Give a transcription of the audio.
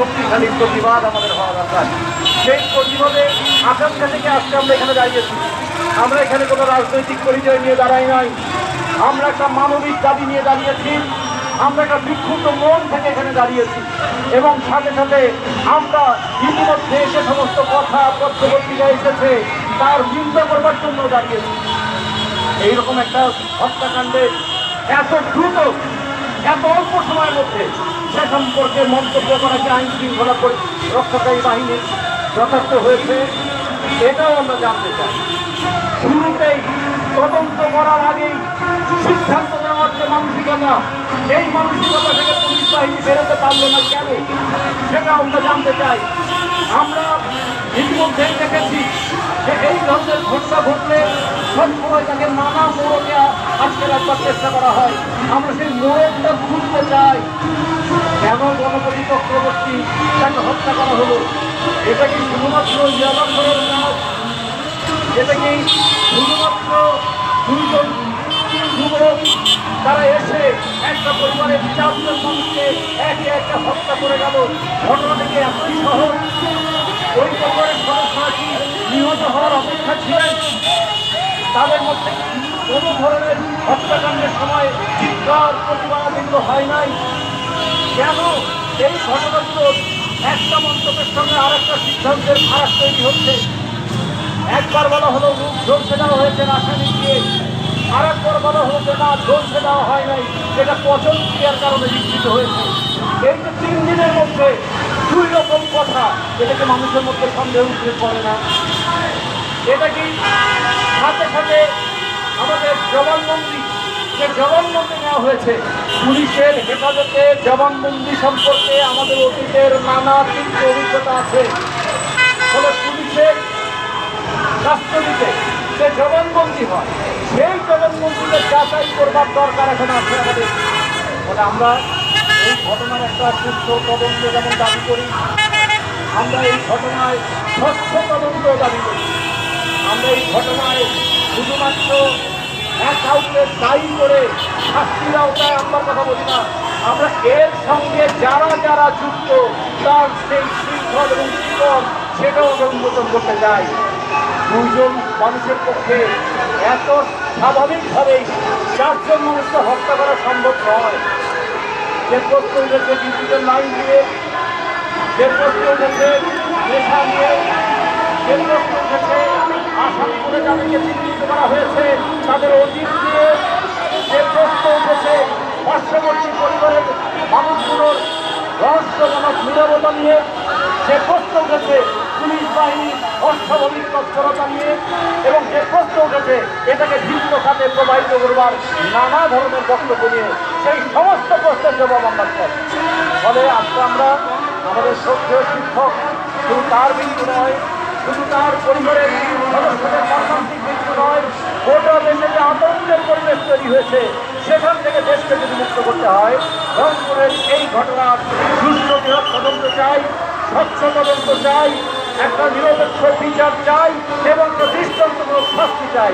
শক্তিশালী প্রতিবাদ আমাদের হওয়া দরকার। সেই প্রতিবাদে আকাঙ্ক্ষা থেকে আজকে আমরা এখানে দাঁড়িয়েছি। আমরা এখানে কোনো রাজনৈতিক পরিচয় নিয়ে দাঁড়াই নাই, আমরা একটা মানবিক দাবি নিয়ে দাঁড়িয়েছি, আমরা একটা বিক্ষুব্ধ মন থেকে এখানে দাঁড়িয়েছি এবং সাথে সাথে আমরা ইতিমধ্যে যে সমস্ত কথা পত্রপত্রিকা এসেছে তার চিন্তা করবার জন্য দাঁড়িয়েছি। এইরকম একটা হত্যাকাণ্ডে এত দ্রুত এত অল্প সময়ের মধ্যে সে সম্পর্কে মন্তব্য করা যে আইন শৃঙ্খলা রক্ষাকারী বাহিনীর যথার্থ হয়েছে এটাও আমরা জানতে চাই। শুরুতেই তদন্ত করার আগেই সিদ্ধান্ত নেওয়ার যে মানসিকতা, এই মানসিকতা থেকে পুলিশ বাহিনী বেরোতে পারলো না কেন সেটা আমরা জানতে চাই। আমরা ইতিমধ্যেই দেখেছি যে এই ধরনের ঘটনা ঘটলে সবসময় তাকে নানা মোড়কে আজকে রাখবার চেষ্টা করা হয়। আমরা সেই মোড়কটা খুঁজতে চাই, কেন গণপতি চক্রবর্তী তাকে হত্যা করা হলো? এটা কি শুধুমাত্র ইয়াবাখরের কাজ? এটা কি শুধুমাত্র দুইজন যুবক তারা এসে একটা পরিবারের 4 জন মানুষকে একে একে হত্যা করে গেল? ঘটনাটিকে এতই সহজ? ওই পরিবারের সদস্যরা কি নিহত হওয়ার অপেক্ষা ছিলেন? তাদের মধ্যে কোনো ধরনের হত্যাকাণ্ডের সময় চিৎকার প্রতিবাদ এগুলো হয় নাই? কেন এই ঘটনাগুলো একটা মন্তব্যের সঙ্গে আর একটা সিদ্ধান্তের ফারাক তৈরি হচ্ছে? একবার বলা হলো মুখ ঝলসে দেওয়া হয়েছে রাসায়নিক দিয়ে, আর একবার বলা হলো যে না ঝলসে দেওয়া হয় নাই, এটা পচন ক্রিয়ার কারণে বিকৃত হয়েছে। এই যে 3 দিনের মধ্যে 2 রকম কথা, এটাকে মানুষের মধ্যে সন্দেহ উঠে পড়ে না? এটা কি সাথে সাথে আমাদের জবানবন্দি, যে জবানবন্দি নেওয়া হয়েছে পুলিশের হেফাজতে, জবানবন্দি সম্পর্কে আমাদের অতীতের নানা তীব্র অভিজ্ঞতা আছে। ফলে পুলিশের রাষ্ট্রপতিতে যে জবানবন্দি হয় সেই জবানবন্দিকে যাচাই করবার দরকার এখন আছে আমাদের। ফলে আমরা এই ঘটনার একটা সুস্থ তদন্ত যেমন দাবি করি, আমরা এই ঘটনায় স্বচ্ছ তদন্ত দাবি করি। আমরা এই ঘটনায় শুধুমাত্র কাউকে দায়ী করে শাস্তির আওতায় আমরা কথা বলি না, আমরা এর সঙ্গে যারা যারা যুক্ত তার সেই শৃঙ্খল এবং জীবন সেটাও উন্মোচন করতে চাই। 2 জন মানুষের পক্ষে এত স্বাভাবিকভাবেই 4 জন মানুষকে হত্যা করা সম্ভব নয়। যে প্রশ্ন উঠেছে ডিজিটাল লাইন দিয়ে, যে প্রশ্ন উঠেছে নেশা নিয়ে, যে প্রশ্ন উঠেছে আসামি করে যাদেরকে চিহ্নিত করা হয়েছে তাদের অতীত নিয়ে, যে প্রশ্ন উঠেছে পার্শ্ববর্তী পরিবারের মানুষগুলোর রহস্যজনক নীরবতা নিয়ে, যে প্রশ্ন উঠেছে পুলিশ বাহিনী অস্বাভাবিক তৎপরতা নিয়ে, এবং যে প্রশ্ন উঠেছে এটাকে ভিন্ন খাতে প্রবাহিত করবার নানা ধরনের বক্তব্য নিয়ে, সেই সমস্ত প্রশ্নের জবাব আমরা চাই। ফলে আজকে আমরা আমাদের শ্রদ্ধেয় শিক্ষক শুধু তার মৃত্যু নয়, শুধু তার পরিবারের সদস্যদের মর্মান্তিক মৃত্যু নয়, গোটা দেশে যে আতঙ্কের পরিবেশ তৈরি হয়েছে সেখান থেকে দেশকে যদি মুক্ত করতে হয়, রংপুরের এই ঘটনার সুষ্ঠু বৃহৎ তদন্ত চাই, স্বচ্ছ তদন্ত চাই, একটা নিরপেক্ষ বিচার চাই এবং দৃষ্টান্তমূলক শাস্তি চাই।